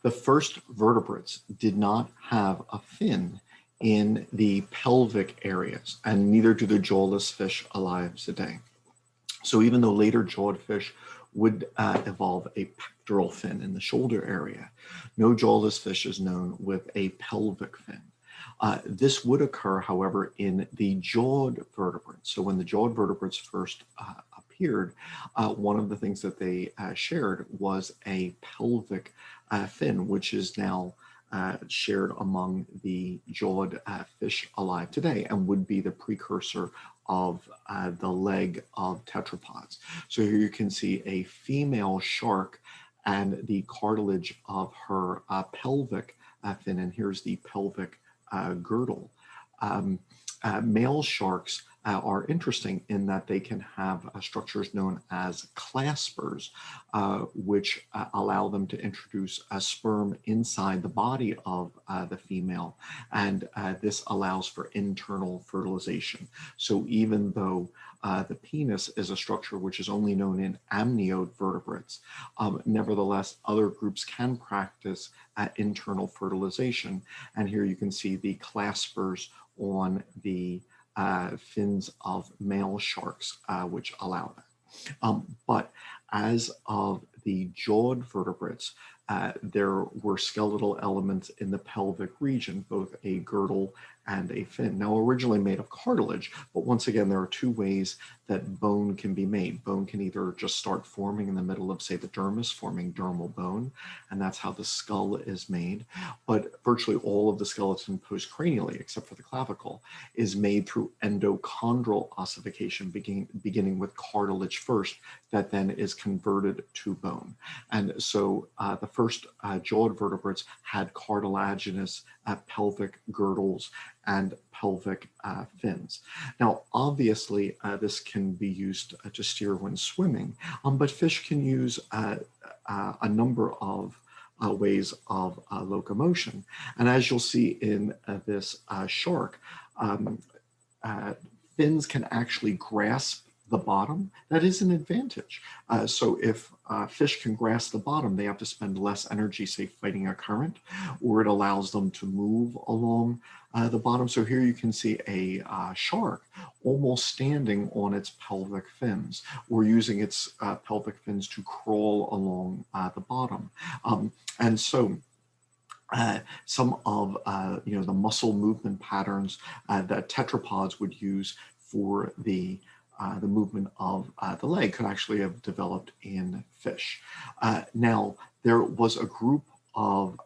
The first vertebrates did not have a fin in the pelvic areas, and neither do the jawless fish alive today. So even though later jawed fish would evolve a pectoral fin in the shoulder area, no jawless fish is known with a pelvic fin. This would occur, however, in the jawed vertebrates. So when the jawed vertebrates first appeared, one of the things that they shared was a pelvic fin, which is now shared among the jawed fish alive today and would be the precursor of the leg of tetrapods. So here you can see a female shark and the cartilage of her pelvic fin, and here's the pelvic girdle. Male sharks are interesting in that they can have structures known as claspers, which allow them to introduce a sperm inside the body of the female, and this allows for internal fertilization. So even though the penis is a structure which is only known in amniote vertebrates, nevertheless, other groups can practice internal fertilization. And here you can see the claspers on the fins of male sharks, which allow that. But as of the jawed vertebrates, there were skeletal elements in the pelvic region, both a girdle and a fin. Now, originally made of cartilage, but once again, there are two ways that bone can be made. Bone can either just start forming in the middle of, say, the dermis, forming dermal bone, and that's how the skull is made. But virtually all of the skeleton postcranially, except for the clavicle, is made through endochondral ossification, beginning with cartilage first, that then is converted to bone. And so the first jawed vertebrates had cartilaginous pelvic girdles and pelvic fins. Now, obviously, this can be used to steer when swimming, but fish can use a number of ways of locomotion. And as you'll see in this shark, fins can actually grasp the bottom. That is an advantage. So if fish can grasp the bottom, they have to spend less energy, say, fighting a current, or it allows them to move along the bottom. So here you can see a shark almost standing on its pelvic fins, or using its pelvic fins to crawl along the bottom. And so some of the muscle movement patterns that tetrapods would use for the movement of the leg could actually have developed in fish. Now, there was a group of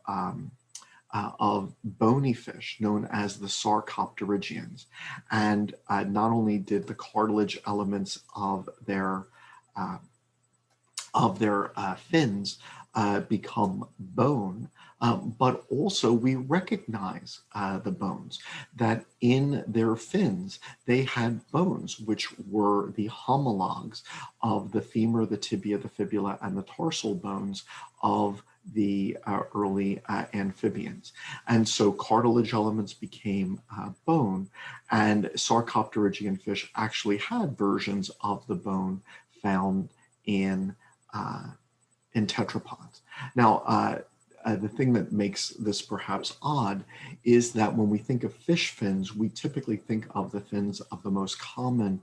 bony fish known as the sarcopterygians, and not only did the cartilage elements of their fins become bone, but also we recognize the bones, that in their fins, they had bones which were the homologs of the femur, the tibia, the fibula, and the tarsal bones of the early amphibians. And so cartilage elements became bone, and sarcopterygian fish actually had versions of the bone found in tetrapods. Now, the thing that makes this perhaps odd is that when we think of fish fins, we typically think of the fins of the most common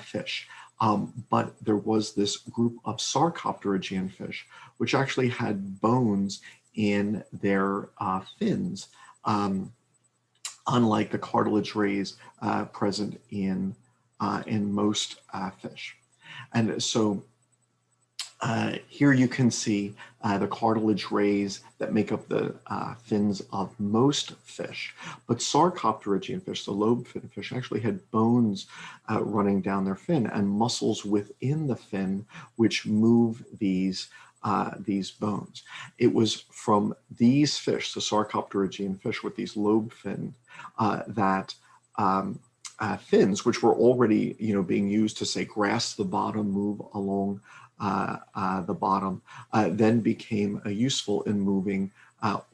fish. But there was this group of sarcopterygian fish, which actually had bones in their fins, unlike the cartilage rays present in most fish. And so here you can see the cartilage rays that make up the fins of most fish, but sarcopterygian fish, the lobe-fin fish, actually had bones running down their fin and muscles within the fin which move these bones. It was from these fish, the sarcopterygian fish with these lobe fin, that fins, which were already being used to, say, grasp the bottom, move along the bottom, then became useful in moving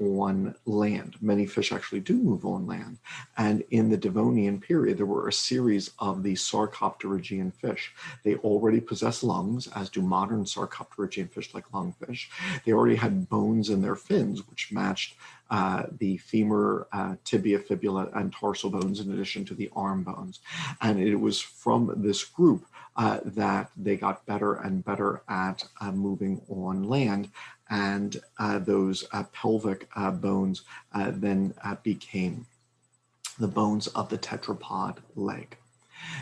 on land. Many fish actually do move on land. And in the Devonian period, there were a series of these sarcopterygian fish. They already possess lungs, as do modern sarcopterygian fish like lungfish. They already had bones in their fins, which matched the femur, tibia, fibula, and tarsal bones in addition to the arm bones. And it was from this group that they got better and better at moving on land, and those pelvic bones then became the bones of the tetrapod leg.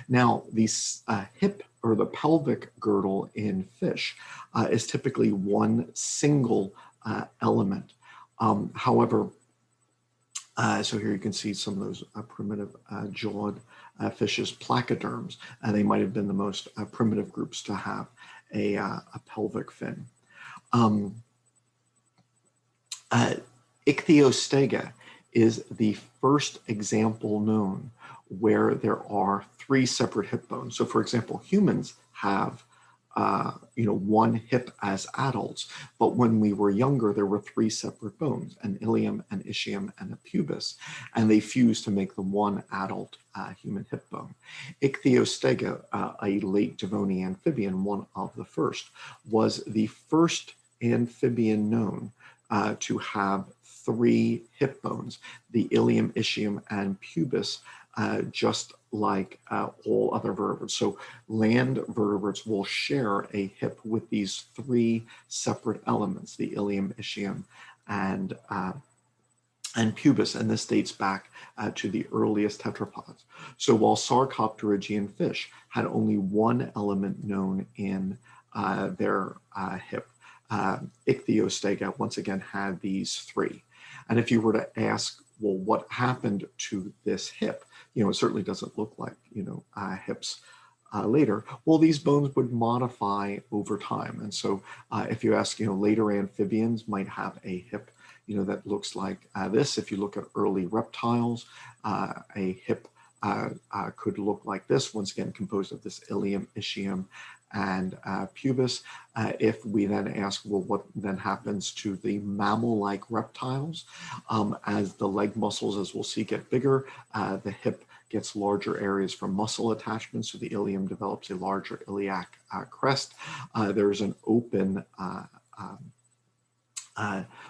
Now, the hip or the pelvic girdle in fish is typically one single element. However, so here you can see some of those primitive jawed fishes, placoderms, and they might have been the most primitive groups to have a pelvic fin. Ichthyostega is the first example known where there are three separate hip bones. So for example, humans have one hip as adults, but when we were younger, there were three separate bones, an ilium, an ischium, and a pubis, and they fused to make the one adult human hip bone. Ichthyostega, a late Devonian amphibian, one of the first, was the first amphibian known to have three hip bones, the ilium, ischium, and pubis, just like all other vertebrates. So land vertebrates will share a hip with these three separate elements, the ilium, ischium, and pubis, and this dates back to the earliest tetrapods. So while sarcopterygian fish had only one element known in their hip, Ichthyostega once again had these three. And if you were to ask, well, what happened to this hip? It certainly doesn't look like, hips later. Well, these bones would modify over time. And so if you ask, later amphibians might have a hip, that looks like this. If you look at early reptiles, a hip could look like this, once again, composed of this ilium, ischium, and pubis. If we then ask, well, what then happens to the mammal-like reptiles? As the leg muscles, as we'll see, get bigger, the hip gets larger areas for muscle attachment, so the ilium develops a larger iliac crest. There's an open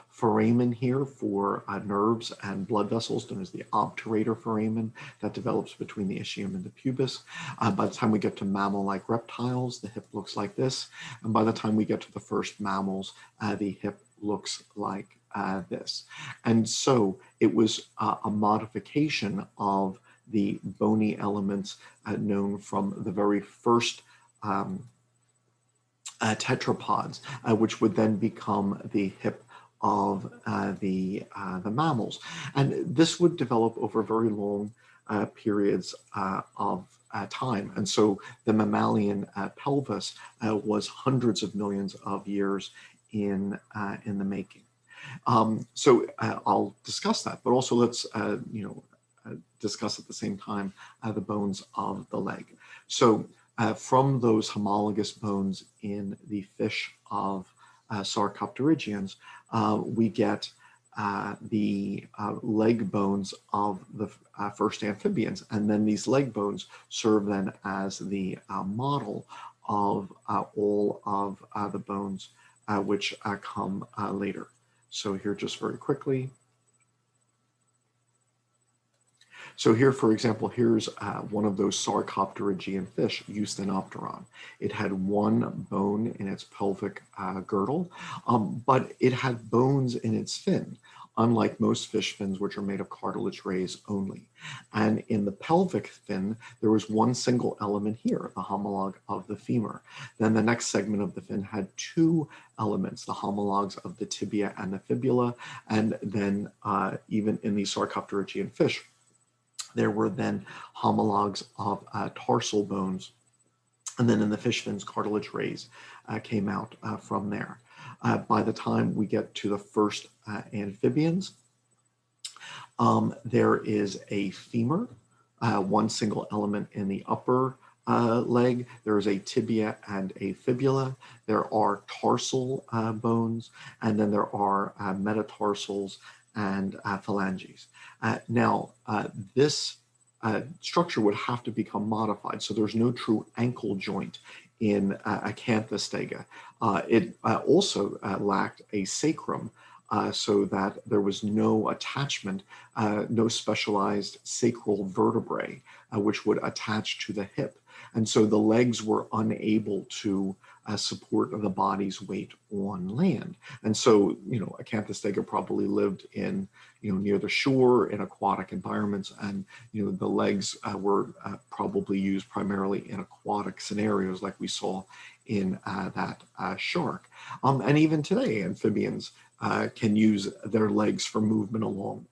foramen here for nerves and blood vessels, known as the obturator foramen, that develops between the ischium and the pubis. By the time we get to mammal-like reptiles, the hip looks like this. And by the time we get to the first mammals, the hip looks like this. And so it was a modification of the bony elements known from the very first tetrapods, which would then become the hip of the mammals. And this would develop over very long periods of time. And so the mammalian pelvis was hundreds of millions of years in the making. So I'll discuss that, but also let's discuss at the same time the bones of the leg. So from those homologous bones in the fish of sarcopterygians, we get the leg bones of the first amphibians, and then these leg bones serve then as the model of all of the bones which come later. So here, just very quickly. So here, for example, here's one of those sarcopterygian fish, Eusthenopteron. It had one bone in its pelvic girdle, but it had bones in its fin, unlike most fish fins, which are made of cartilage rays only. And in the pelvic fin, there was one single element here, the homologue of the femur. Then the next segment of the fin had two elements, the homologues of the tibia and the fibula. And then even in the sarcopterygian fish, there were then homologues of tarsal bones. And then in the fish fins, cartilage rays came out from there. By the time we get to the first amphibians, there is a femur, one single element in the upper leg. There is a tibia and a fibula. There are tarsal bones, and then there are metatarsals and phalanges. This structure would have to become modified, so there's no true ankle joint in Acanthostega. It also lacked a sacrum, so that there was no attachment, no specialized sacral vertebrae, which would attach to the hip. And so the legs were unable to support the body's weight on land. And so, Acanthostega probably lived in, near the shore in aquatic environments, and, the legs were probably used primarily in aquatic scenarios like we saw in that shark. And even today, amphibians can use their legs for movement along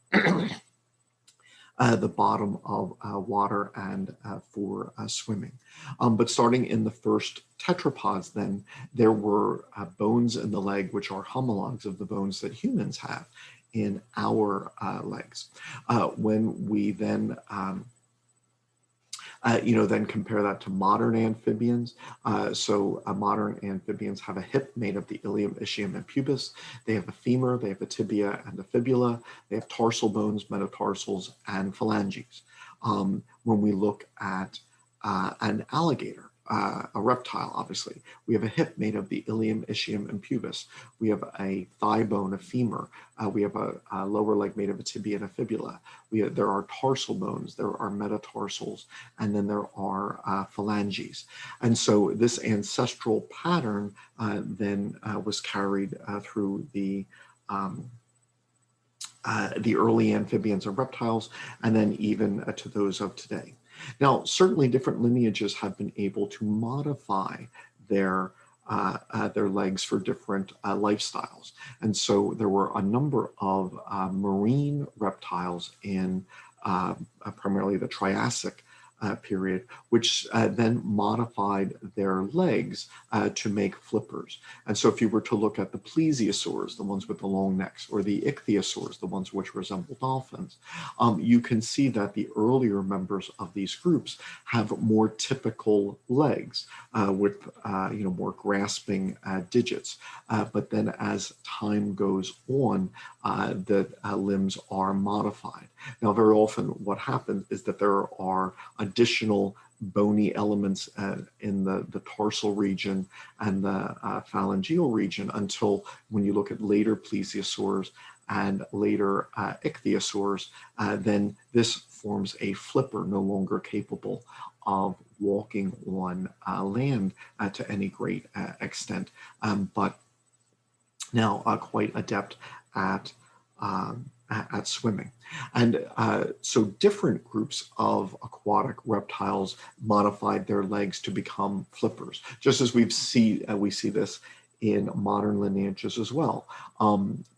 the bottom of water and for swimming. But starting in the first tetrapods, then there were bones in the leg, which are homologs of the bones that humans have in our legs. When we then then compare that to modern amphibians. Modern amphibians have a hip made of the ilium, ischium, and pubis. They have a femur, they have a tibia and a fibula. They have tarsal bones, metatarsals, and phalanges. When we look at an alligator, a reptile, obviously, we have a hip made of the ilium, ischium, and pubis. We have a thigh bone, a femur. We have a lower leg made of a tibia and a fibula. There are tarsal bones, there are metatarsals, and then there are phalanges. And so this ancestral pattern then was carried through the early amphibians and reptiles, and then even to those of today. Now, certainly different lineages have been able to modify their legs for different lifestyles. And so there were a number of marine reptiles in primarily the Triassic period, which then modified their legs to make flippers. And so if you were to look at the plesiosaurs, the ones with the long necks, or the ichthyosaurs, the ones which resemble dolphins, you can see that the earlier members of these groups have more typical legs with more grasping digits. But then as time goes on, the limbs are modified. Now, very often what happens is that there are additional bony elements in the tarsal region and the phalangeal region, until when you look at later plesiosaurs and later ichthyosaurs, then this forms a flipper, no longer capable of walking on land to any great extent, but now quite adept at swimming. And so different groups of aquatic reptiles modified their legs to become flippers, just as we see this in modern lineages as well.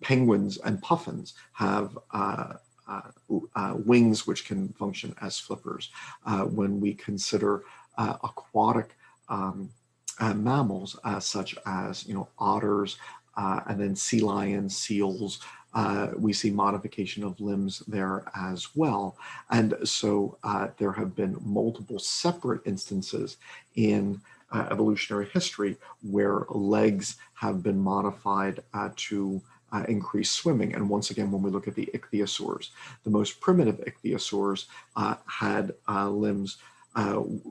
Penguins and puffins have wings which can function as flippers. When we consider aquatic mammals such as otters, and then sea lions, seals, we see modification of limbs there as well. And so there have been multiple separate instances in evolutionary history where legs have been modified to increase swimming. And once again, when we look at the ichthyosaurs, the most primitive ichthyosaurs had limbs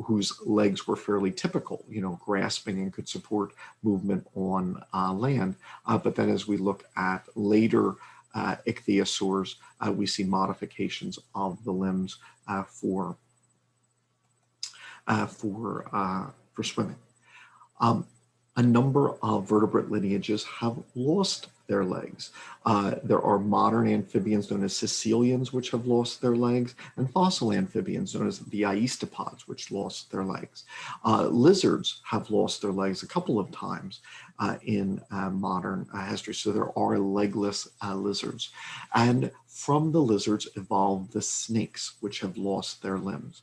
whose legs were fairly typical, grasping and could support movement on land. But then as we look at later ichthyosaurs, we see modifications of the limbs for swimming. A number of vertebrate lineages have lost their legs. There are modern amphibians known as caecilians, which have lost their legs, and fossil amphibians known as the iastopods, which lost their legs. Lizards have lost their legs a couple of times in modern history. So there are legless lizards. And from the lizards evolved the snakes, which have lost their limbs.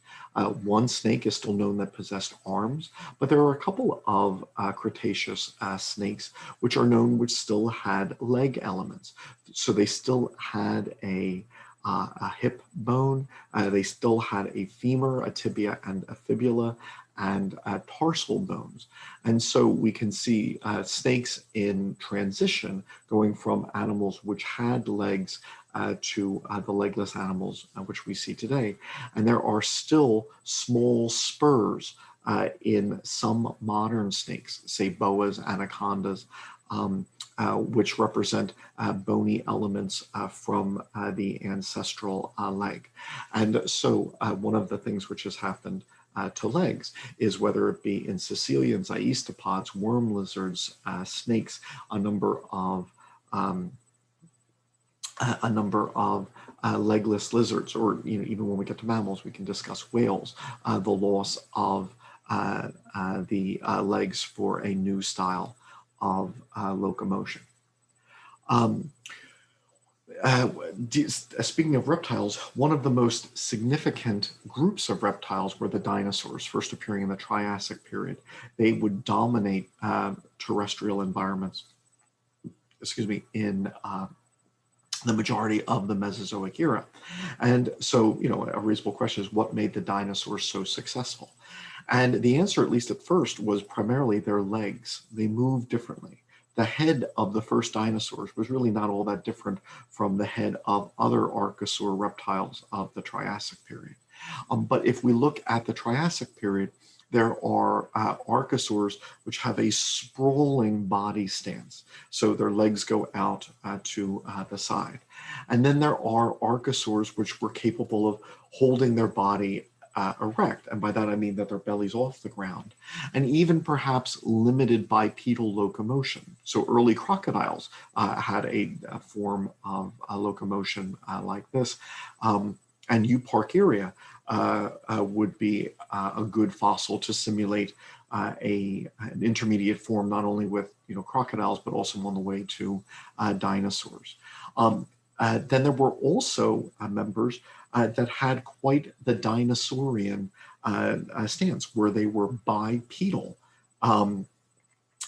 One snake is still known that possessed arms, but there are a couple of Cretaceous snakes which are known which still had leg elements. So they still had a a hip bone. They still had a femur, a tibia, and a fibula, and tarsal bones. And so we can see snakes in transition going from animals which had legs to the legless animals which we see today. And there are still small spurs in some modern snakes, say boas, anacondas, which represent bony elements from the ancestral leg. And so one of the things which has happened to legs is, whether it be in caecilians, iastopods, worm lizards, snakes, a number of legless lizards, or even when we get to mammals, we can discuss whales, the loss of the legs for a new style of locomotion. Speaking of reptiles, one of the most significant groups of reptiles were the dinosaurs, first appearing in the Triassic period. They would dominate terrestrial environments, in the majority of the Mesozoic era. And so, a reasonable question is, what made the dinosaurs so successful? And the answer, at least at first, was primarily their legs. They moved differently. The head of the first dinosaurs was really not all that different from the head of other archosaur reptiles of the Triassic period. But if we look at the Triassic period, there are archosaurs which have a sprawling body stance. So their legs go out to the side. And then there are archosaurs which were capable of holding their body erect. And by that, I mean that their belly's off the ground, and even perhaps limited bipedal locomotion. So early crocodiles had a form of locomotion like this. And Euparkeria would be a good fossil to simulate an intermediate form, not only with crocodiles, but also on the way to dinosaurs. Then there were also members that had quite the dinosaurian stance, where they were bipedal.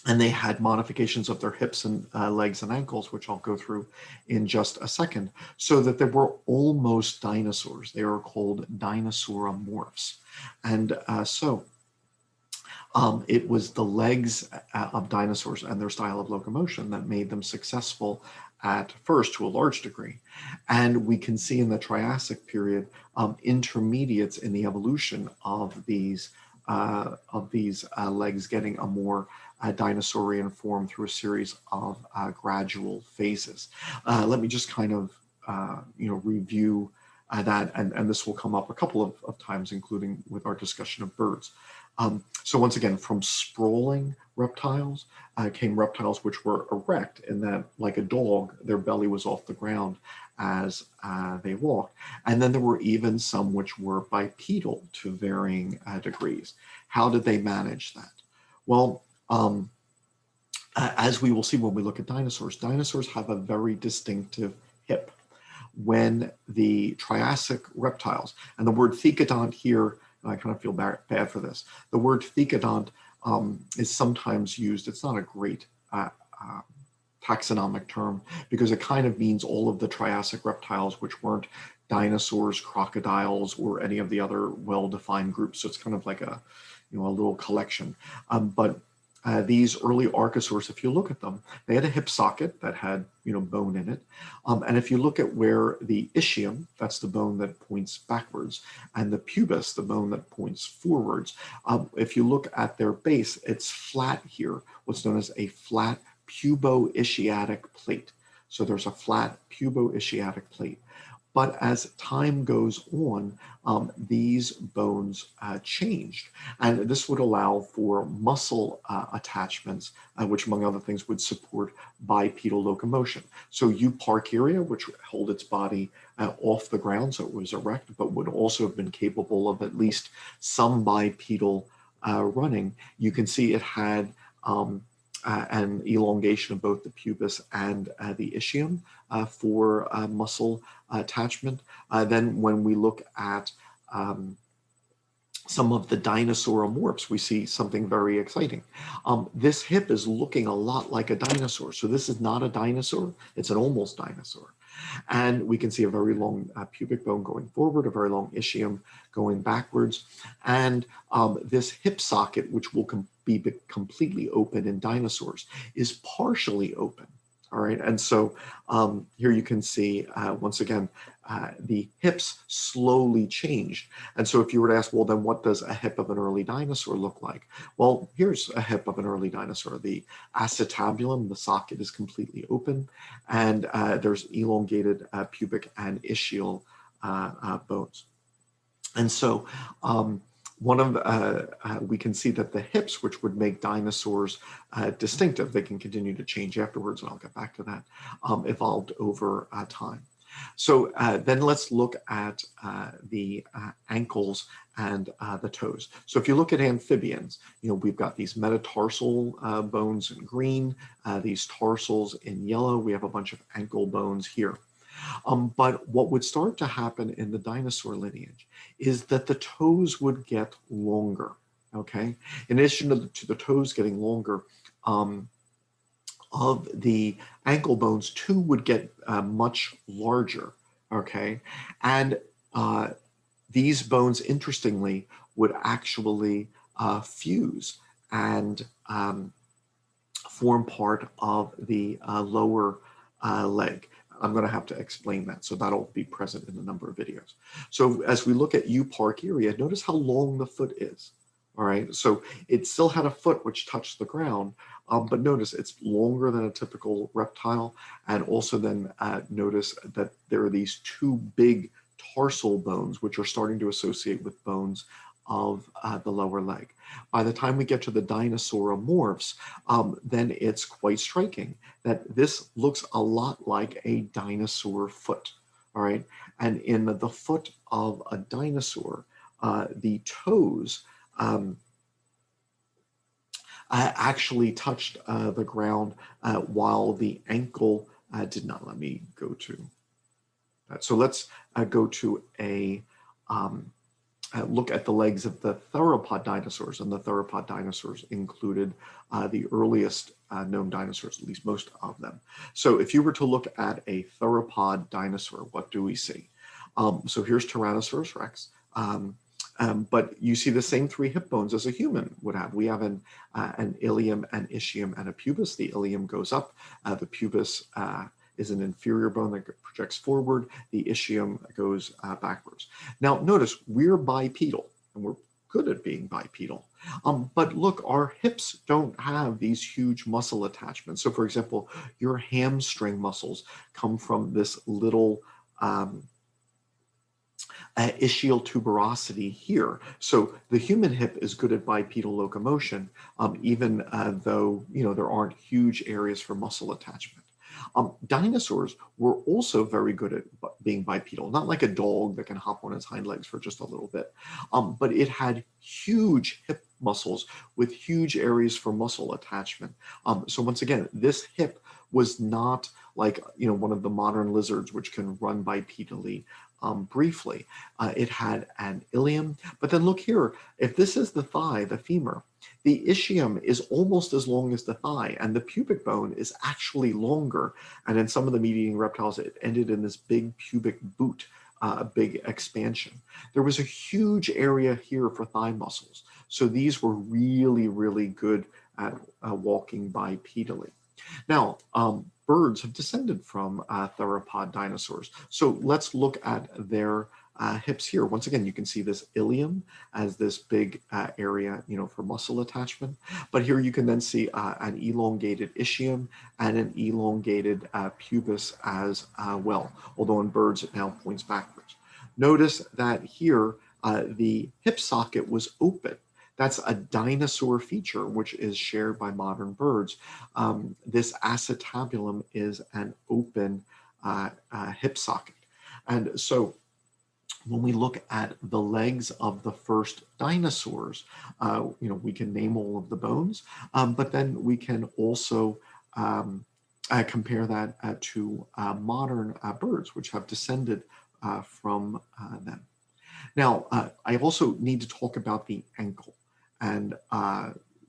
And they had modifications of their hips and legs and ankles, which I'll go through in just a second, so that there were almost dinosaurs. They are called dinosauromorphs. And it was the legs of dinosaurs and their style of locomotion that made them successful at first, to a large degree. And we can see in the Triassic period intermediates in the evolution of these legs getting a more dinosaurian form through a series of gradual phases. Let me just kind of review that, and this will come up a couple of times, including with our discussion of birds. So once again, from sprawling reptiles came reptiles which were erect, in that, like a dog, their belly was off the ground as they walked. And then there were even some which were bipedal to varying degrees. How did they manage that? Well, as we will see when we look at dinosaurs, dinosaurs have a very distinctive hip. When the Triassic reptiles, and the word thecodont here, and I kind of feel bad for this, the word thecodont is sometimes used. It's not a great taxonomic term, because it kind of means all of the Triassic reptiles which weren't dinosaurs, crocodiles, or any of the other well-defined groups. So it's kind of like a little collection. But these early archosaurs, if you look at them, they had a hip socket that had bone in it. And if you look at where the ischium, that's the bone that points backwards, and the pubis, the bone that points forwards, if you look at their base, it's flat here, what's known as a flat pubo-ischiatic plate. So there's a flat pubo-ischiatic plate. But as time goes on, these bones changed. And this would allow for muscle attachments, which among other things would support bipedal locomotion. So Euparkeria, which held its body off the ground, so it was erect, but would also have been capable of at least some bipedal running. You can see it had an elongation of both the pubis and the ischium for muscle attachment. Then when we look at some of the dinosauromorphs, we see something very exciting. This hip is looking a lot like a dinosaur. So this is not a dinosaur, it's an almost dinosaur. And we can see a very long pubic bone going forward, a very long ischium going backwards. And this hip socket, which will be completely open in dinosaurs, is partially open. All right, and so here you can see, once again, the hips slowly changed. And so if you were to ask, well, then what does a hip of an early dinosaur look like? Well, here's a hip of an early dinosaur. The acetabulum, the socket, is completely open, and there's elongated pubic and ischial bones. And so we can see that the hips, which would make dinosaurs distinctive, they can continue to change afterwards, and I'll get back to that, evolved over time. So then let's look at the ankles and the toes. So if you look at amphibians, we've got these metatarsal bones in green, these tarsals in yellow. We have a bunch of ankle bones here. But what would start to happen in the dinosaur lineage is that the toes would get longer, okay? In addition to the toes getting longer, of the ankle bones, two would get much larger, okay? And these bones, interestingly, would actually fuse and form part of the lower leg. I'm going to have to explain that, so that'll be present in a number of videos. So as we look at Euparkeria, notice how long the foot is. All right, so it still had a foot which touched the ground, but notice it's longer than a typical reptile, and also then notice that there are these two big tarsal bones which are starting to associate with bones of the lower leg. By the time we get to the dinosauromorphs, then it's quite striking that this looks a lot like a dinosaur foot, all right? And in the foot of a dinosaur, the toes actually touched the ground while the ankle did not. Let me go to that. So let's go to a look at the legs of the theropod dinosaurs, and the theropod dinosaurs included the earliest known dinosaurs, at least most of them. So if you were to look at a theropod dinosaur, what do we see? So here's Tyrannosaurus rex, but you see the same three hip bones as a human would have. We have an ilium, an ischium, and a pubis. The ilium goes up, the pubis is an inferior bone that projects forward. The ischium goes backwards. Now, notice we're bipedal, and we're good at being bipedal. But look, our hips don't have these huge muscle attachments. So, for example, your hamstring muscles come from this little ischial tuberosity here. So the human hip is good at bipedal locomotion, even though there aren't huge areas for muscle attachment. Dinosaurs were also very good at being bipedal, not like a dog that can hop on its hind legs for just a little bit, but it had huge hip muscles with huge areas for muscle attachment. So once again, this hip was not like one of the modern lizards which can run bipedally briefly. It had an ilium, but then look here, if this is the thigh, the femur, the ischium is almost as long as the thigh, and the pubic bone is actually longer. And in some of the meat-eating reptiles, it ended in this big pubic boot, a big expansion. There was a huge area here for thigh muscles. So these were really, really good at walking bipedally. Now, birds have descended from theropod dinosaurs. So let's look at their hips here. Once again, you can see this ilium as this big area, for muscle attachment. But here you can then see an elongated ischium and an elongated pubis as well, although in birds it now points backwards. Notice that here the hip socket was open. That's a dinosaur feature, which is shared by modern birds. This acetabulum is an open hip socket. And so when we look at the legs of the first dinosaurs, we can name all of the bones, but then we can also compare that to modern birds, which have descended from them. Now, I also need to talk about the ankle. And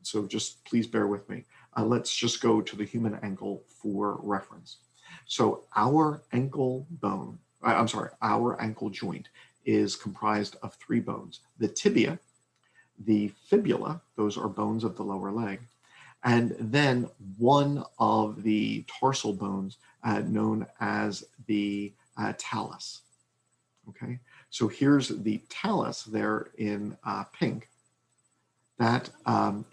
so just please bear with me. Let's just go to the human ankle for reference. So our ankle bone, I'm sorry, our ankle joint is comprised of three bones: the tibia, the fibula, those are bones of the lower leg, and then one of the tarsal bones known as the talus. Okay, so here's the talus there in pink. That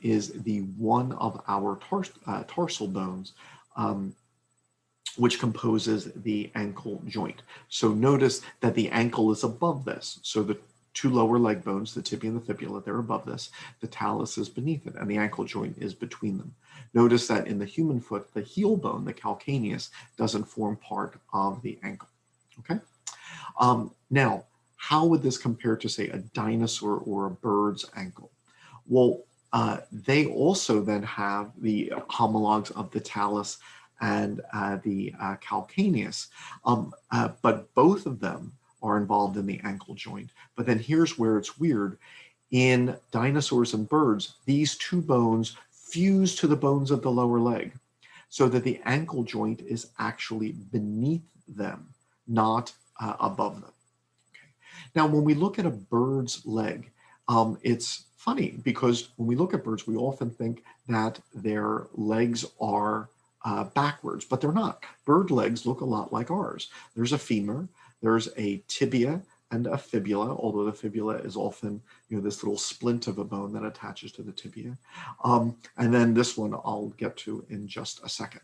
is the one of our tarsal bones, which composes the ankle joint. So notice that the ankle is above this. So the two lower leg bones, the tibia and the fibula, they're above this. The talus is beneath it, and the ankle joint is between them. Notice that in the human foot, the heel bone, the calcaneus, doesn't form part of the ankle. Okay. Now, how would this compare to, say, a dinosaur or a bird's ankle? Well, they also then have the homologs of the talus and the calcaneus, but both of them are involved in the ankle joint. But then here's where it's weird. In dinosaurs and birds, these two bones fuse to the bones of the lower leg, so that the ankle joint is actually beneath them, not above them. Okay. Now, when we look at a bird's leg, it's funny because when we look at birds, we often think that their legs are backwards, but they're not. Bird legs look a lot like ours. There's a femur, there's a tibia and a fibula, although the fibula is often, this little splint of a bone that attaches to the tibia. And then this one I'll get to in just a second.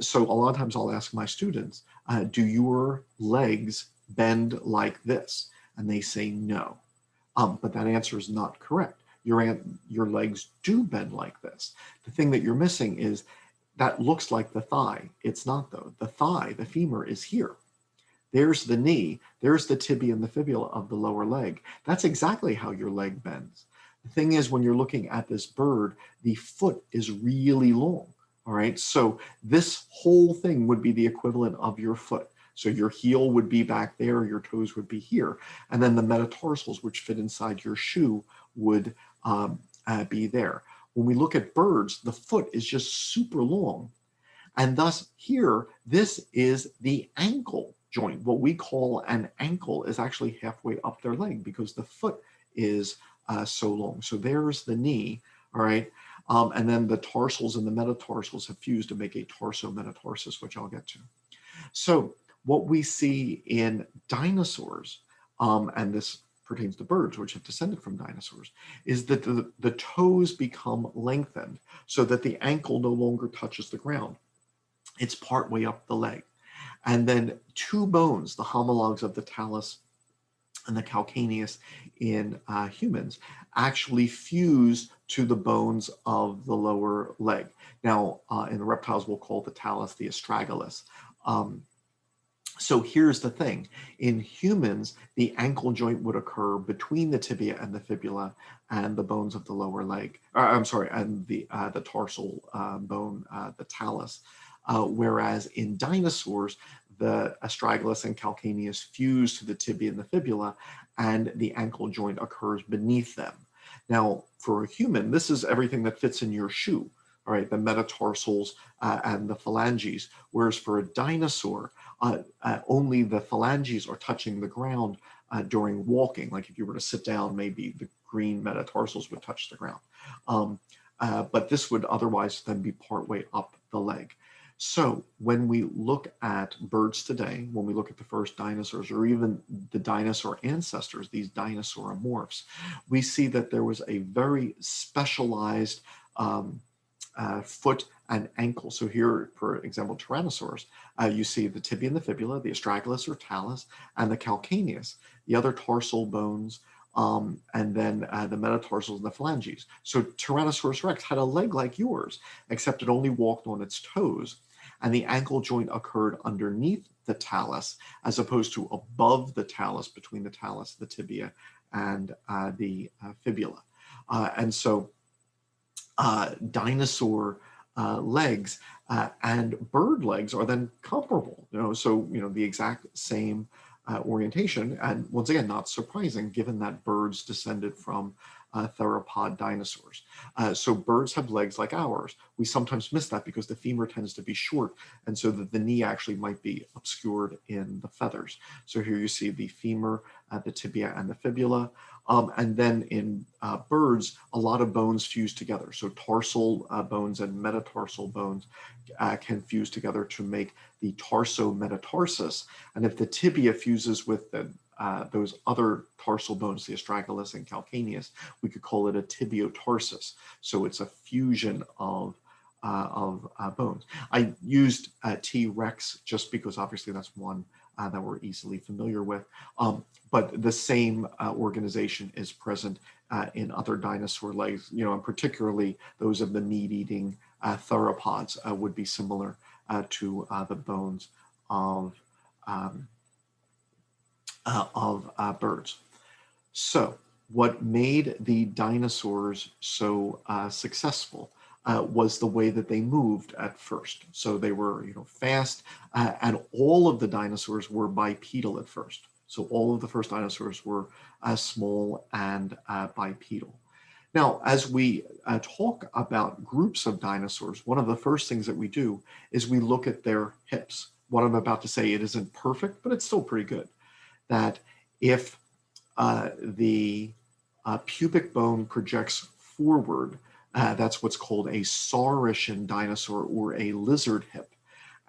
So a lot of times I'll ask my students, do your legs bend like this? And they say no. But that answer is not correct. Your legs do bend like this. The thing that you're missing is that looks like the thigh. It's not, though. The thigh, the femur, is here. There's the knee. There's the tibia and the fibula of the lower leg. That's exactly how your leg bends. The thing is, when you're looking at this bird, the foot is really long. All right, so this whole thing would be the equivalent of your foot. So your heel would be back there, your toes would be here, and then the metatarsals, which fit inside your shoe, would be there. When we look at birds, the foot is just super long, and thus here, this is the ankle joint. What we call an ankle is actually halfway up their leg because the foot is so long. So there's the knee, all right? And then the tarsals and the metatarsals have fused to make a tarsometatarsus, which I'll get to. So what we see in dinosaurs, and this pertains to birds, which have descended from dinosaurs, is that the toes become lengthened so that the ankle no longer touches the ground. It's partway up the leg. And then two bones, the homologs of the talus and the calcaneus in humans, actually fuse to the bones of the lower leg. Now, in the reptiles, we'll call the talus the astragalus. So here's the thing. In humans, the ankle joint would occur between the tibia and the fibula and the bones of the lower leg. And the tarsal bone, the talus. Whereas in dinosaurs, the astragalus and calcaneus fuse to the tibia and the fibula, and the ankle joint occurs beneath them. Now, for a human, this is everything that fits in your shoe, all right, the metatarsals and the phalanges, whereas for a dinosaur, only the phalanges are touching the ground during walking. Like if you were to sit down, maybe the green metatarsals would touch the ground. But this would otherwise then be partway up the leg. So when we look at birds today, when we look at the first dinosaurs, or even the dinosaur ancestors, these dinosauromorphs, we see that there was a very specialized foot and ankle. So here, for example, Tyrannosaurus, you see the tibia and the fibula, the astragalus or talus, and the calcaneus, the other tarsal bones, and then the metatarsals and the phalanges. So Tyrannosaurus rex had a leg like yours, except it only walked on its toes, and the ankle joint occurred underneath the talus, as opposed to above the talus, between the talus, the tibia, and the fibula. And so dinosaur legs and bird legs are then comparable, so the exact same orientation, and once again, not surprising given that birds descended from theropod dinosaurs. So birds have legs like ours. We sometimes miss that because the femur tends to be short, and so that the knee actually might be obscured in the feathers. So here you see the femur, the tibia, and the fibula. And then in birds, a lot of bones fuse together. So tarsal bones and metatarsal bones can fuse together to make the tarsometatarsus. And if the tibia fuses with those other tarsal bones, the astragalus and calcaneus, we could call it a tibiotarsus. So it's a fusion of bones. I used T-Rex just because obviously that's one that we're easily familiar with. But the same organization is present in other dinosaur legs, and particularly those of the meat-eating theropods would be similar to the bones of birds. So what made the dinosaurs so successful was the way that they moved at first. So they were, fast, and all of the dinosaurs were bipedal at first. So all of the first dinosaurs were small and bipedal. Now, as we talk about groups of dinosaurs, one of the first things that we do is we look at their hips. What I'm about to say, it isn't perfect, but it's still pretty good. That if the pubic bone projects forward, that's what's called a Saurischian dinosaur or a lizard hip.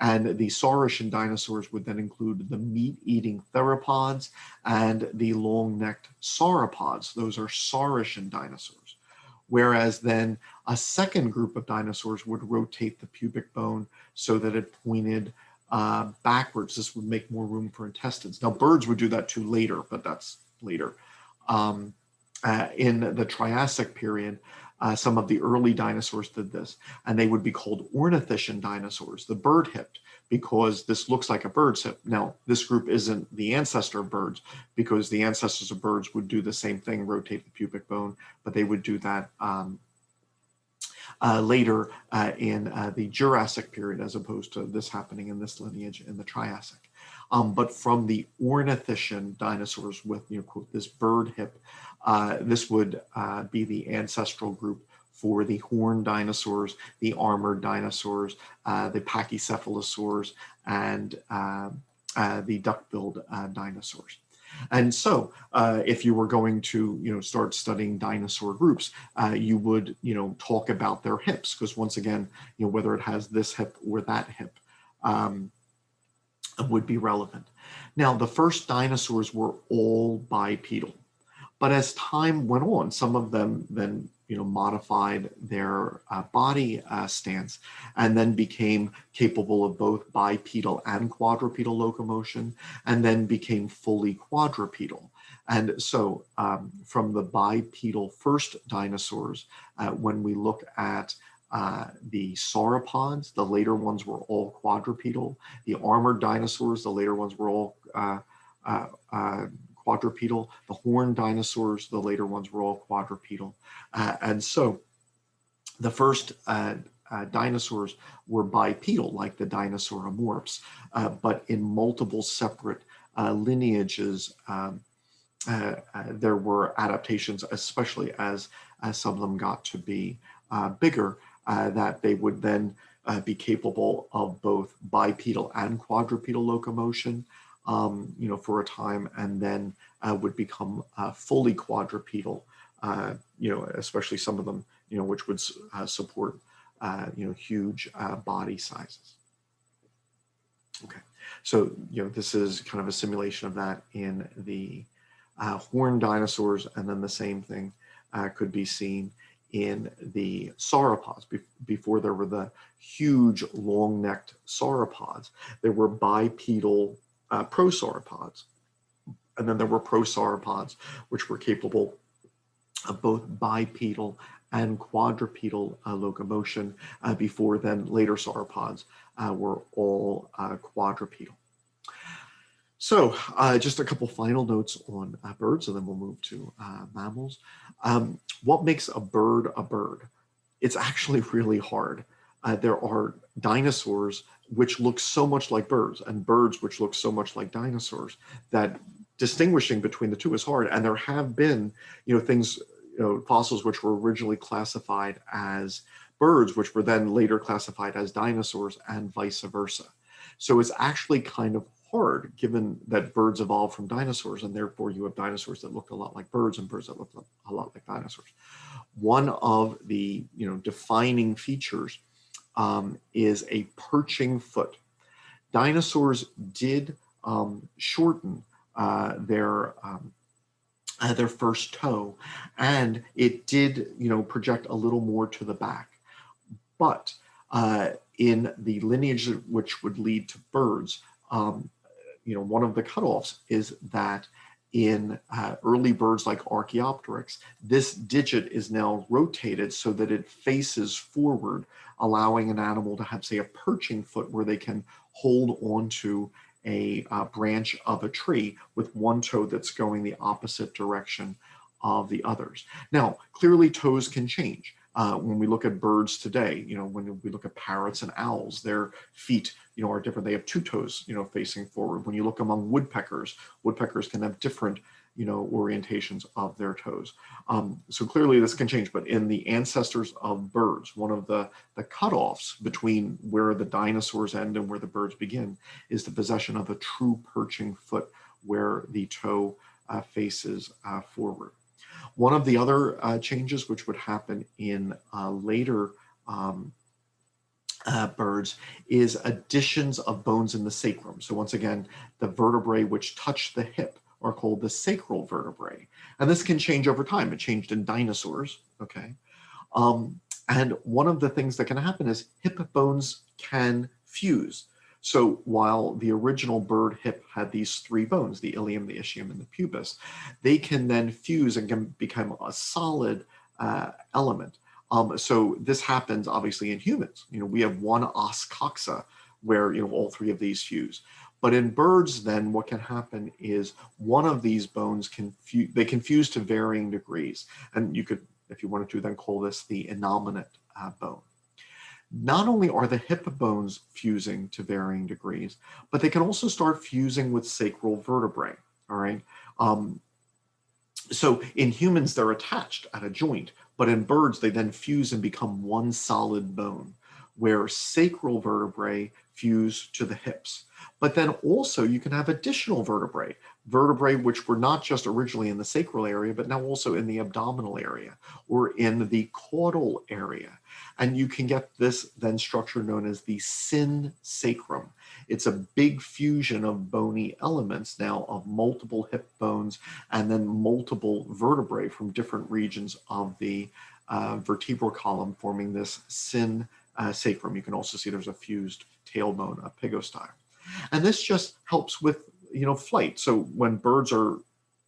And the Saurischian dinosaurs would then include the meat-eating theropods and the long-necked sauropods. Those are Saurischian dinosaurs. Whereas then a second group of dinosaurs would rotate the pubic bone so that it pointed backwards. This would make more room for intestines. Now, birds would do that too later, but that's later. In the Triassic period, some of the early dinosaurs did this, and they would be called ornithischian dinosaurs, the bird-hipped, because this looks like a bird's hip. Now, this group isn't the ancestor of birds, because the ancestors of birds would do the same thing, rotate the pubic bone, but they would do that later in the Jurassic period, as opposed to this happening in this lineage in the Triassic. But from the ornithischian dinosaurs with, quote, this bird hip, this would be the ancestral group for the horned dinosaurs, the armored dinosaurs, the pachycephalosaurs, and the duck-billed dinosaurs. And so if you were going to, start studying dinosaur groups, you would, talk about their hips, because once again, whether it has this hip or that hip, would be relevant. Now, the first dinosaurs were all bipedal, but as time went on, some of them then modified their body stance and then became capable of both bipedal and quadrupedal locomotion, and then became fully quadrupedal. And so from the bipedal first dinosaurs, when we look at the sauropods, the later ones were all quadrupedal. The armored dinosaurs, the later ones were all quadrupedal. The horned dinosaurs, the later ones were all quadrupedal. And so the first dinosaurs were bipedal, like the Dinosauromorphs, but in multiple separate lineages, there were adaptations, especially as some of them got to be bigger, that they would then be capable of both bipedal and quadrupedal locomotion, for a time, and then would become fully quadrupedal, especially some of them, which would support, huge body sizes. Okay, so, this is kind of a simulation of that in the horned dinosaurs, and then the same thing could be seen in the sauropods. Before there were the huge long-necked sauropods, there were bipedal prosauropods. And then there were prosauropods, which were capable of both bipedal and quadrupedal locomotion. Before then, later sauropods were all quadrupedal. So just a couple final notes on birds, and then we'll move to mammals. What makes a bird a bird? It's actually really hard. There are dinosaurs which look so much like birds, and birds which look so much like dinosaurs, that distinguishing between the two is hard. And there have been, things fossils which were originally classified as birds, which were then later classified as dinosaurs, and vice versa. So it's actually kind of hard, given that birds evolved from dinosaurs, and therefore you have dinosaurs that look a lot like birds and birds that look a lot like dinosaurs. One of the defining features is a perching foot. Dinosaurs did shorten their first toe, and it did project a little more to the back. But in the lineage which would lead to birds, one of the cutoffs is that in early birds like Archaeopteryx, this digit is now rotated so that it faces forward, allowing an animal to have, say, a perching foot where they can hold onto a branch of a tree with one toe that's going the opposite direction of the others. Now, clearly toes can change. When we look at birds today, when we look at parrots and owls, their feet, are different. They have two toes, facing forward. When you look among woodpeckers, woodpeckers can have different, orientations of their toes. So clearly this can change, but in the ancestors of birds, one of the cutoffs between where the dinosaurs end and where the birds begin is the possession of a true perching foot where the toe faces forward. One of the other changes which would happen in later birds is additions of bones in the sacrum. So once again, the vertebrae which touch the hip are called the sacral vertebrae. And this can change over time. It changed in dinosaurs, okay? And one of the things that can happen is hip bones can fuse. So while the original bird hip had these three bones, the ilium, the ischium, and the pubis, they can then fuse and can become a solid element. So this happens obviously in humans. We have one os coxa where all three of these fuse. But in birds, then what can happen is one of these bones can fuse to varying degrees, and you could, if you wanted to, then call this the innominate bone. Not only are the hip bones fusing to varying degrees, but they can also start fusing with sacral vertebrae. All right. So in humans, they're attached at a joint, but in birds, they then fuse and become one solid bone, where sacral vertebrae fuse to the hips. But then also you can have additional vertebrae which were not just originally in the sacral area, but now also in the abdominal area or in the caudal area. And you can get this then structure known as the synsacrum. It's a big fusion of bony elements now of multiple hip bones and then multiple vertebrae from different regions of the vertebral column, forming this synsacrum. You can also see there's a fused tailbone, a pygostyle. And this just helps with flight. So when birds are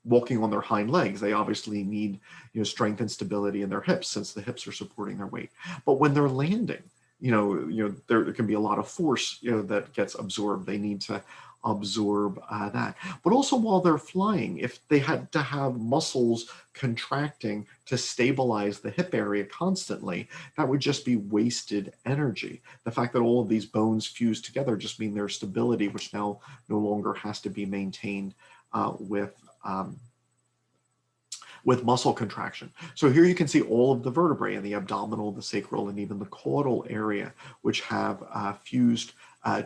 walking on their hind legs, they obviously need strength and stability in their hips, since the hips are supporting their weight. But when they're landing, there can be a lot of force that gets absorbed. They need to absorb that. But also while they're flying, if they had to have muscles contracting to stabilize the hip area constantly, that would just be wasted energy. The fact that all of these bones fuse together just mean their stability, which now no longer has to be maintained with muscle contraction. So here you can see all of the vertebrae in the abdominal, the sacral, and even the caudal area, which have fused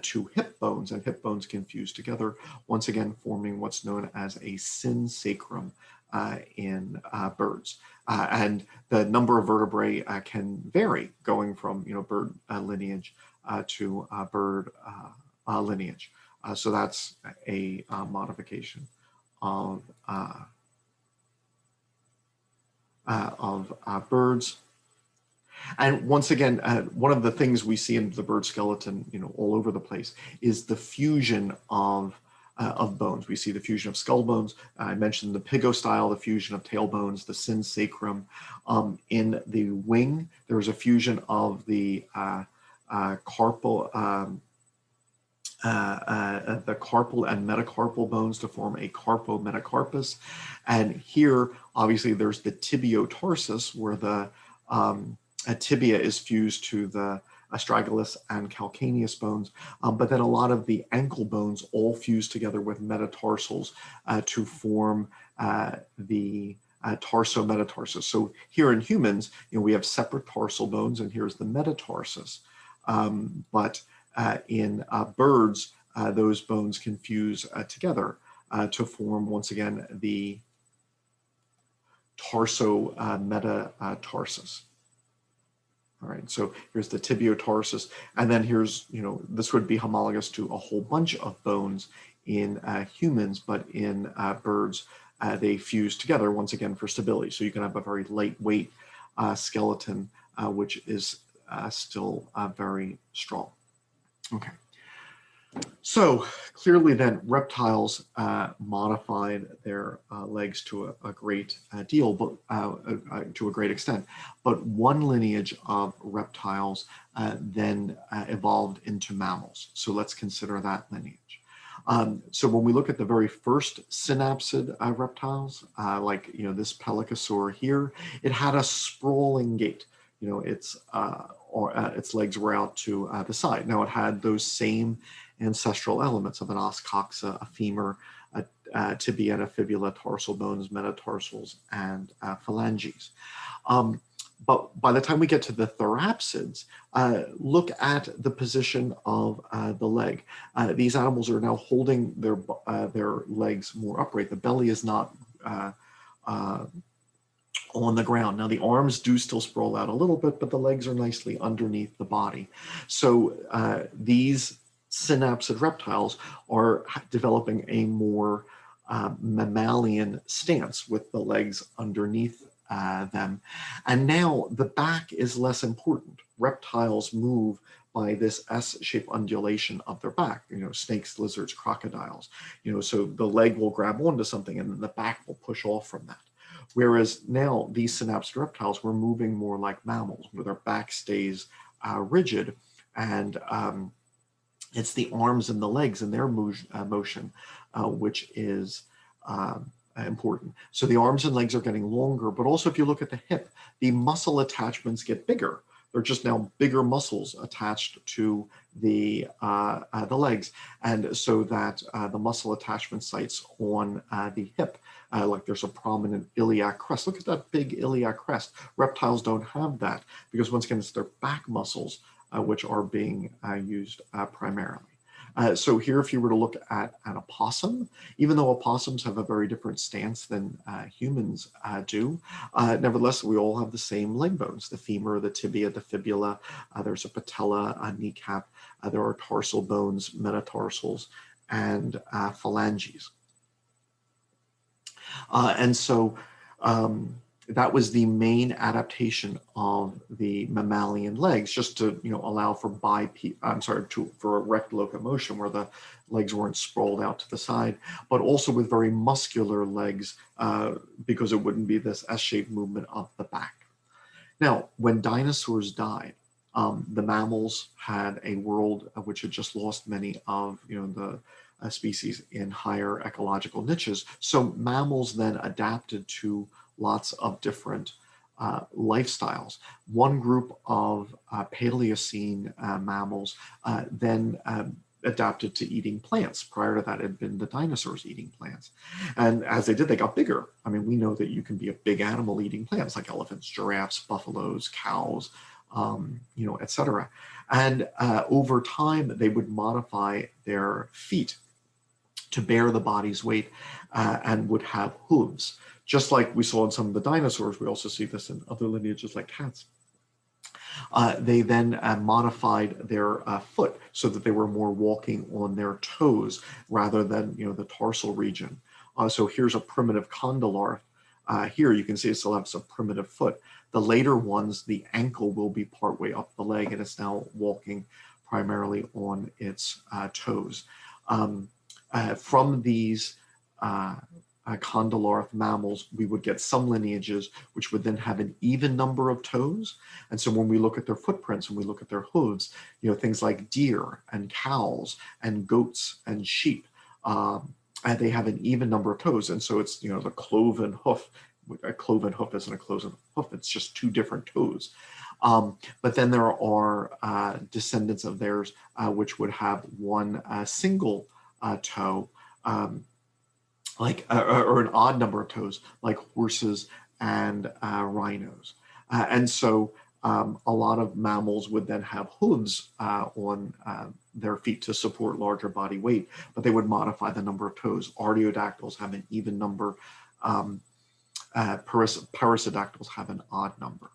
to hip bones, and hip bones can fuse together, once again forming what's known as a synsacrum in birds. And the number of vertebrae can vary, going from bird lineage to bird lineage. So that's a modification of birds. And once again, one of the things we see in the bird skeleton, all over the place, is the fusion of bones. We see the fusion of skull bones. I mentioned the pygostyle, the fusion of tailbones, the synsacrum. In the wing, there was a fusion of the carpal and metacarpal bones to form a carpometacarpus. And here, obviously, there's the tibiotarsus, where the tibia is fused to the astragalus and calcaneus bones, but then a lot of the ankle bones all fuse together with metatarsals to form the tarso-metatarsus. So here in humans, we have separate tarsal bones, and here's the metatarsus. But in birds, those bones can fuse together to form, once again, the tarso-metatarsus. All right, so here's the tibiotarsus, and then here's, this would be homologous to a whole bunch of bones in humans, but in birds, they fuse together, once again, for stability. So you can have a very lightweight skeleton, which is still very strong. Okay. So clearly then reptiles modified their legs to a great deal, but to a great extent. But one lineage of reptiles then evolved into mammals. So let's consider that lineage. So when we look at the very first synapsid reptiles, like this pelycosaur here, it had a sprawling gait. Its legs were out to the side. Now it had those same ancestral elements of an os coxa, a femur, a tibia and a fibula, tarsal bones, metatarsals, and phalanges. But by the time we get to the therapsids, look at the position of the leg. These animals are now holding their legs more upright. The belly is not on the ground. Now the arms do still sprawl out a little bit, but the legs are nicely underneath the body. So these synapsid reptiles are developing a more mammalian stance with the legs underneath them. And now the back is less important. Reptiles move by this S-shaped undulation of their back, snakes, lizards, crocodiles, so the leg will grab onto something and then the back will push off from that. Whereas now these synapsid reptiles were moving more like mammals, where their back stays rigid, and it's the arms and the legs and their motion, which is important. So the arms and legs are getting longer, but also if you look at the hip, the muscle attachments get bigger. They're just now bigger muscles attached to the legs, and so that the muscle attachment sites on the hip, like there's a prominent iliac crest. Look at that big iliac crest. Reptiles don't have that because, once again, it's their back muscles which are being used primarily. So here, if you were to look at an opossum, even though opossums have a very different stance than humans do, nevertheless, we all have the same leg bones, the femur, the tibia, the fibula, there's a patella, a kneecap, there are tarsal bones, metatarsals, and phalanges. And so that was the main adaptation of the mammalian legs, just to allow for for erect locomotion, where the legs weren't sprawled out to the side, but also with very muscular legs, because it wouldn't be this S-shaped movement of the back. Now, when dinosaurs died, the mammals had a world which had just lost many of the species in higher ecological niches. So mammals then adapted to lots of different lifestyles. One group of Paleocene mammals then adapted to eating plants. Prior to that, it had been the dinosaurs eating plants. And as they did, they got bigger. I mean, we know that you can be a big animal eating plants, like elephants, giraffes, buffaloes, cows, etc. And over time, they would modify their feet to bear the body's weight and would have hooves. Just like we saw in some of the dinosaurs, we also see this in other lineages like cats. They then modified their foot so that they were more walking on their toes rather than the tarsal region. So here's a primitive condylarth. Here you can see it still has a primitive foot. The later ones, the ankle will be partway up the leg, and it's now walking primarily on its toes. From these condylarth mammals, we would get some lineages which would then have an even number of toes. And so when we look at their footprints, when we look at their hooves, things like deer and cows and goats and sheep, and they have an even number of toes. And so it's, the cloven hoof. A cloven hoof isn't a cloven hoof, it's just two different toes. But then there are descendants of theirs which would have one single toe. like or an odd number of toes, like horses and rhinos. And so a lot of mammals would then have hooves on their feet to support larger body weight, but they would modify the number of toes. Artiodactyls have an even number. Um, Perissodactyls have an odd number.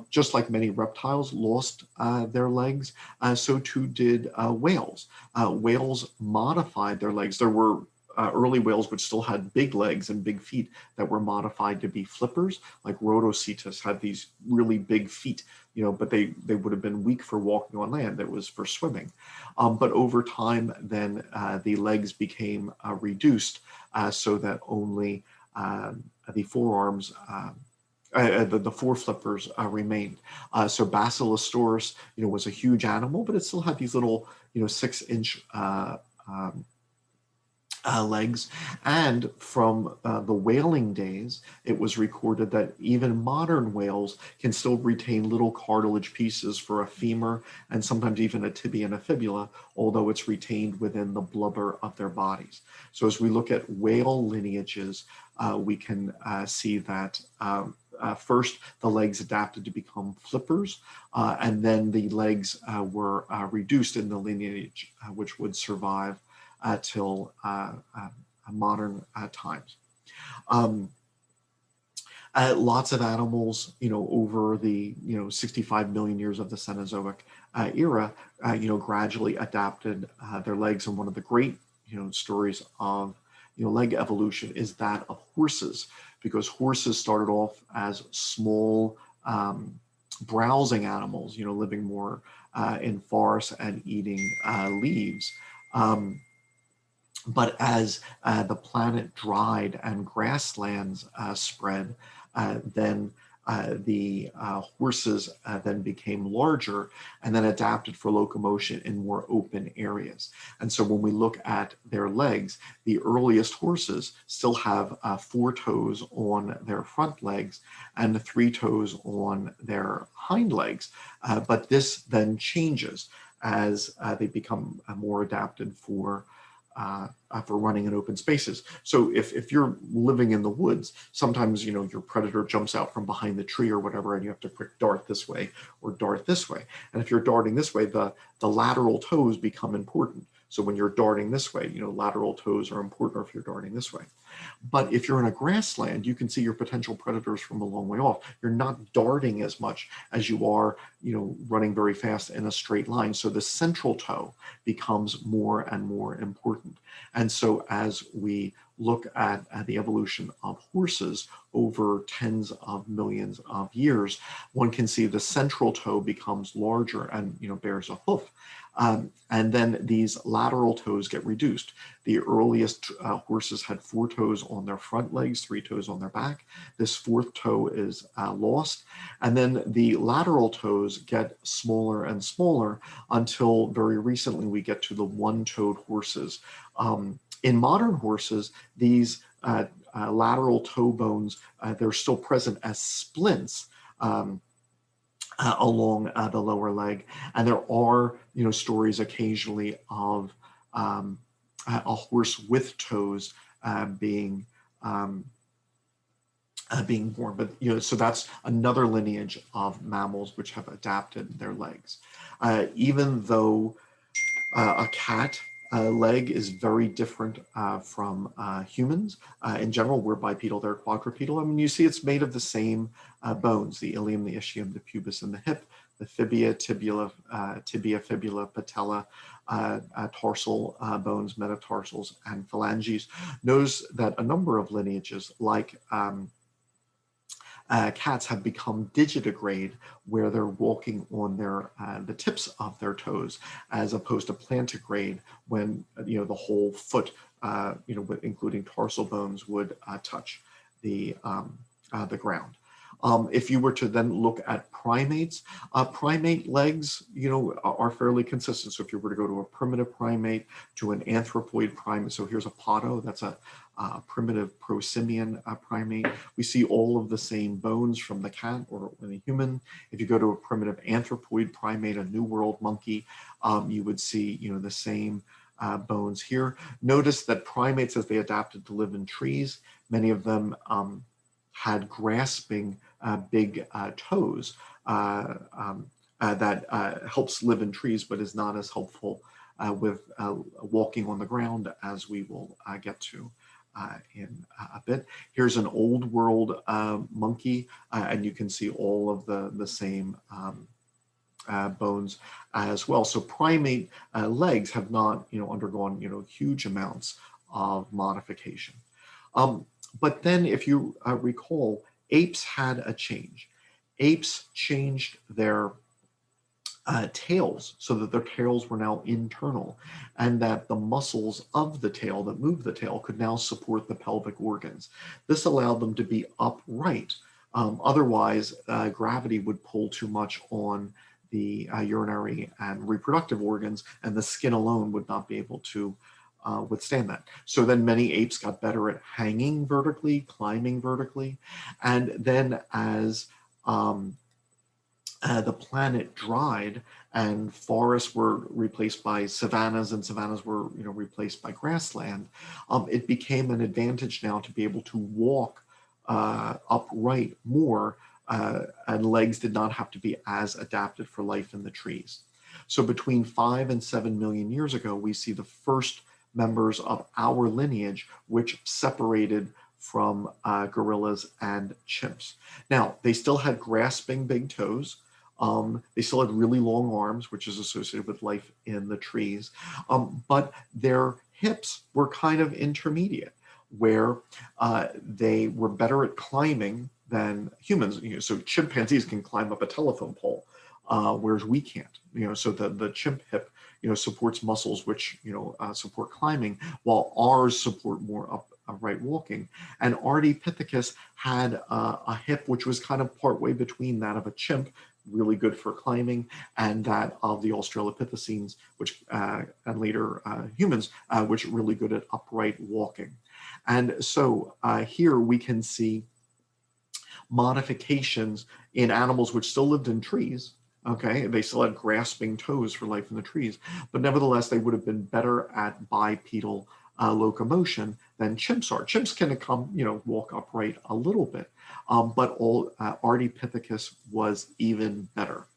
Just like many reptiles lost their legs, so too did whales. Whales modified their legs. There were early whales which still had big legs and big feet that were modified to be flippers, like Rhodocetus had these really big feet, but they would have been weak for walking on land. That was for swimming. But over time, then the legs became reduced so that only the forearms the four flippers remained. So Basilosaurus, was a huge animal, but it still had these little, 6-inch legs. And from the whaling days, it was recorded that even modern whales can still retain little cartilage pieces for a femur and sometimes even a tibia and a fibula, although it's retained within the blubber of their bodies. So as we look at whale lineages, we can see that first, the legs adapted to become flippers, and then the legs were reduced in the lineage, which would survive till modern times. Lots of animals, over the 65 million years of the Cenozoic era, gradually adapted their legs. And one of the great, stories of leg evolution is that of horses, because horses started off as small browsing animals, living more in forests and eating leaves. But as the planet dried and grasslands spread, then the horses then became larger and then adapted for locomotion in more open areas. And so when we look at their legs, the earliest horses still have 4 toes on their front legs and 3 toes on their hind legs. But this then changes as they become more adapted for running in open spaces. So if you're living in the woods, sometimes your predator jumps out from behind the tree or whatever, and you have to quick dart this way or dart this way. And if you're darting this way, the lateral toes become important. So when you're darting this way, lateral toes are important if you're darting this way. But if you're in a grassland, you can see your potential predators from a long way off. You're not darting as much as you are, running very fast in a straight line. So the central toe becomes more and more important. And so as we look at the evolution of horses over tens of millions of years, one can see the central toe becomes larger and bears a hoof. And then these lateral toes get reduced. The earliest horses had 4 toes on their front legs, 3 toes on their back. This 4th toe is lost. And then the lateral toes get smaller and smaller until very recently we get to the 1-toed horses. In modern horses, these lateral toe bones, they're still present as splints along the lower leg. And there are, stories occasionally of a horse with toes being born. But, so that's another lineage of mammals which have adapted their legs. Even though a cat leg is very different from humans. In general, we're bipedal, they're quadrupedal. I mean, you see it's made of the same bones, the ilium, the ischium, the pubis, and the hip, the fibia, tibia, fibula, patella, tarsal bones, metatarsals, and phalanges. Knows that a number of lineages, like cats, have become digitigrade, where they're walking on their the tips of their toes, as opposed to plantigrade, when the whole foot, including tarsal bones, would touch the ground. If you were to then look at primates, primate legs, are fairly consistent. So if you were to go to a primitive primate, to an anthropoid primate, so here's a podo, that's a primitive prosimian primate, we see all of the same bones from the cat or the human. If you go to a primitive anthropoid primate, a New World monkey, you would see, the same bones here. Notice that primates, as they adapted to live in trees, many of them had grasping big toes that helps live in trees, but is not as helpful with walking on the ground, as we will get to in a bit. Here's an old world monkey, and you can see all of the same bones as well. So primate legs have not, undergone, huge amounts of modification. But then, if you recall, apes had a change. Apes changed their tails so that their tails were now internal, and that the muscles of the tail that move the tail could now support the pelvic organs. This allowed them to be upright. Otherwise, gravity would pull too much on the urinary and reproductive organs, and the skin alone would not be able to withstand that. So then many apes got better at hanging vertically, climbing vertically, and then as the planet dried and forests were replaced by savannas and savannas were replaced by grassland, it became an advantage now to be able to walk upright more, and legs did not have to be as adapted for life in the trees. So between 5 and 7 million years ago, we see the first members of our lineage which separated from gorillas and chimps. Now, they still had grasping big toes. They still had really long arms, which is associated with life in the trees, but their hips were kind of intermediate, where they were better at climbing than humans. So chimpanzees can climb up a telephone pole, whereas we can't. So the chimp hip, supports muscles which support climbing, while ours support more upright walking. And Ardipithecus had a hip which was kind of partway between that of a chimp, really good for climbing, and that of the Australopithecines, which and later humans, which are really good at upright walking. And so here we can see modifications in animals which still lived in trees. Okay, they still had grasping toes for life in the trees, but nevertheless, they would have been better at bipedal locomotion than chimps are. Chimps can walk upright a little bit, but Ardipithecus was even better.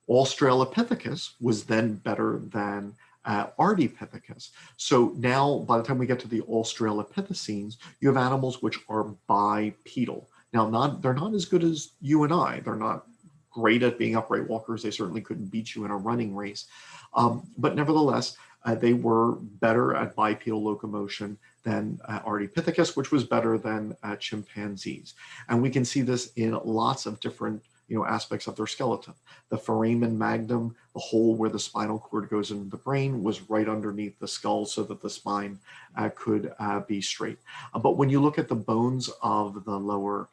Australopithecus was then better than Ardipithecus. So now, by the time we get to the Australopithecines, you have animals which are bipedal. Now, they're not as good as you and I. They're not great at being upright walkers. They certainly couldn't beat you in a running race. But nevertheless, they were better at bipedal locomotion than Ardipithecus, which was better than chimpanzees. And we can see this in lots of different aspects of their skeleton. The foramen magnum, the hole where the spinal cord goes into the brain, was right underneath the skull so that the spine could be straight. But when you look at the bones of the lower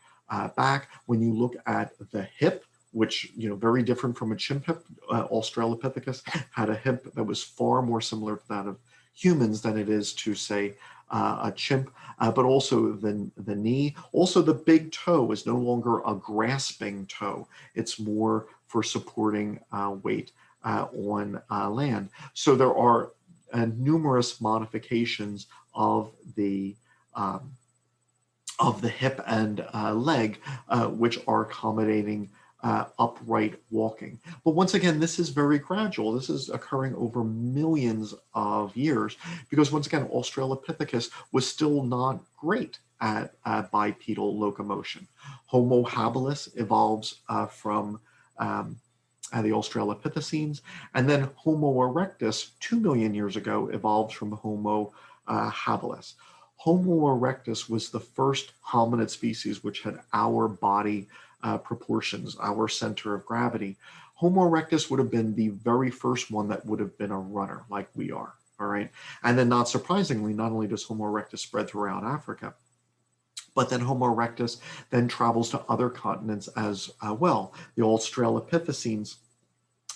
back, when you look at the hip, which, very different from a chimp hip, Australopithecus had a hip that was far more similar to that of humans than it is to, say, a chimp, but also the knee. Also, the big toe is no longer a grasping toe. It's more for supporting weight on land. So there are numerous modifications of the hip and leg, which are accommodating upright walking. But once again, this is very gradual. This is occurring over millions of years, because once again, Australopithecus was still not great at bipedal locomotion. Homo habilis evolves from the Australopithecines, and then Homo erectus 2 million years ago evolved from Homo habilis. Homo erectus was the first hominid species which had our body proportions, our center of gravity. Homo erectus would have been the very first one that would have been a runner like we are, all right? And then not surprisingly, not only does Homo erectus spread throughout Africa, but then Homo erectus then travels to other continents as well. The Australopithecines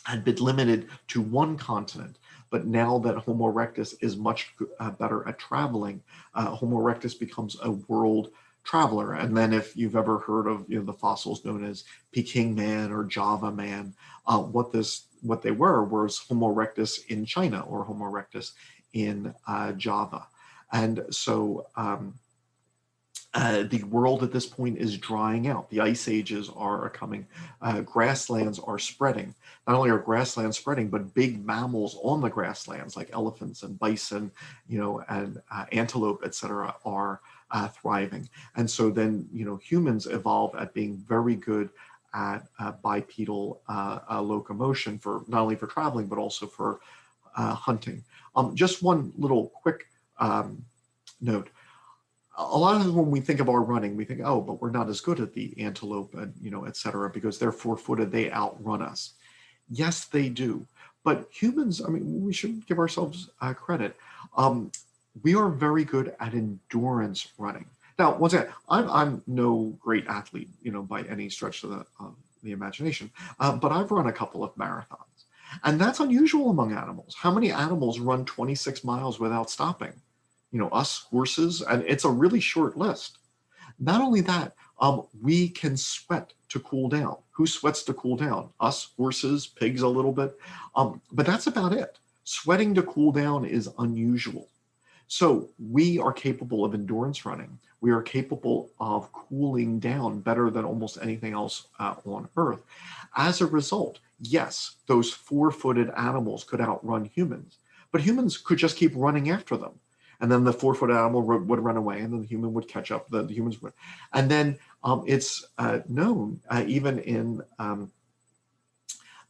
had been limited to one continent, but now that Homo erectus is much better at traveling, Homo erectus becomes a world traveler. And then if you've ever heard of the fossils known as Peking man or Java man, what they were was Homo erectus in China or Homo erectus in Java. And so the world at this point is drying out. The ice ages are coming. Grasslands are spreading. Not only are grasslands spreading, but big mammals on the grasslands, like elephants and bison, and antelope, etc., are thriving. And so then, humans evolve at being very good at bipedal locomotion, for not only for traveling, but also for hunting. Just one little quick note. A lot of times when we think of our running, we think, oh, but we're not as good at the antelope and, et cetera, because they're four-footed, they outrun us. Yes, they do. But humans, I mean, we should give ourselves credit. We are very good at endurance running. Now, once again, I'm no great athlete, by any stretch of the imagination, but I've run a couple of marathons. And that's unusual among animals. How many animals run 26 miles without stopping? Us, horses, and it's a really short list. Not only that, we can sweat to cool down. Who sweats to cool down? Us, horses, pigs a little bit, but that's about it. Sweating to cool down is unusual. So we are capable of endurance running. We are capable of cooling down better than almost anything else on Earth. As a result, yes, those four-footed animals could outrun humans, but humans could just keep running after them. And then the four-footed animal would run away, and then the human would catch up. The humans would, and then it's known even in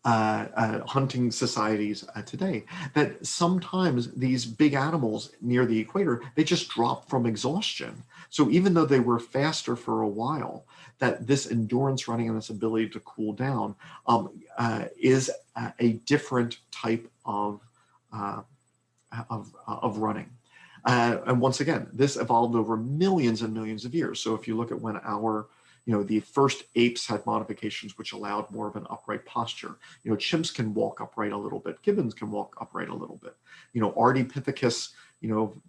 hunting societies today that sometimes these big animals near the equator, they just drop from exhaustion. So even though they were faster for a while, that this endurance running and this ability to cool down is a different type of running. And once again, this evolved over millions and millions of years. So if you look at when the first apes had modifications which allowed more of an upright posture. Chimps can walk upright a little bit. Gibbons can walk upright a little bit. Ardipithecus,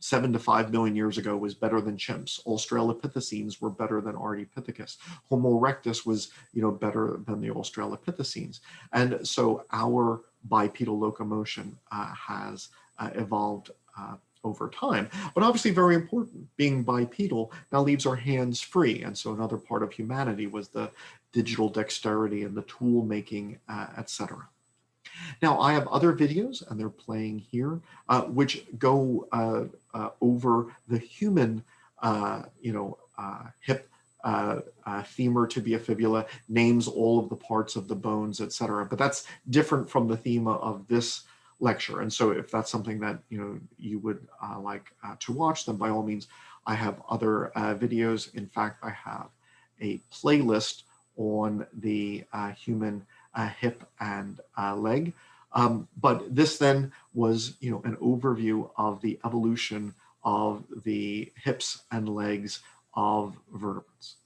7 to 5 million years ago was better than chimps. Australopithecines were better than Ardipithecus. Homo erectus was, better than the Australopithecines. And so our bipedal locomotion has evolved over time, but obviously very important. Being bipedal now leaves our hands free, and so another part of humanity was the digital dexterity and the tool making, etc. Now I have other videos, and they're playing here, which go over the human, hip, femur, tibia, fibula, names all of the parts of the bones, etc. But that's different from the theme of this lecture. And so if that's something that you would like to watch, then by all means, I have other videos. In fact, I have a playlist on the human hip and leg. But this then was an overview of the evolution of the hips and legs of vertebrates.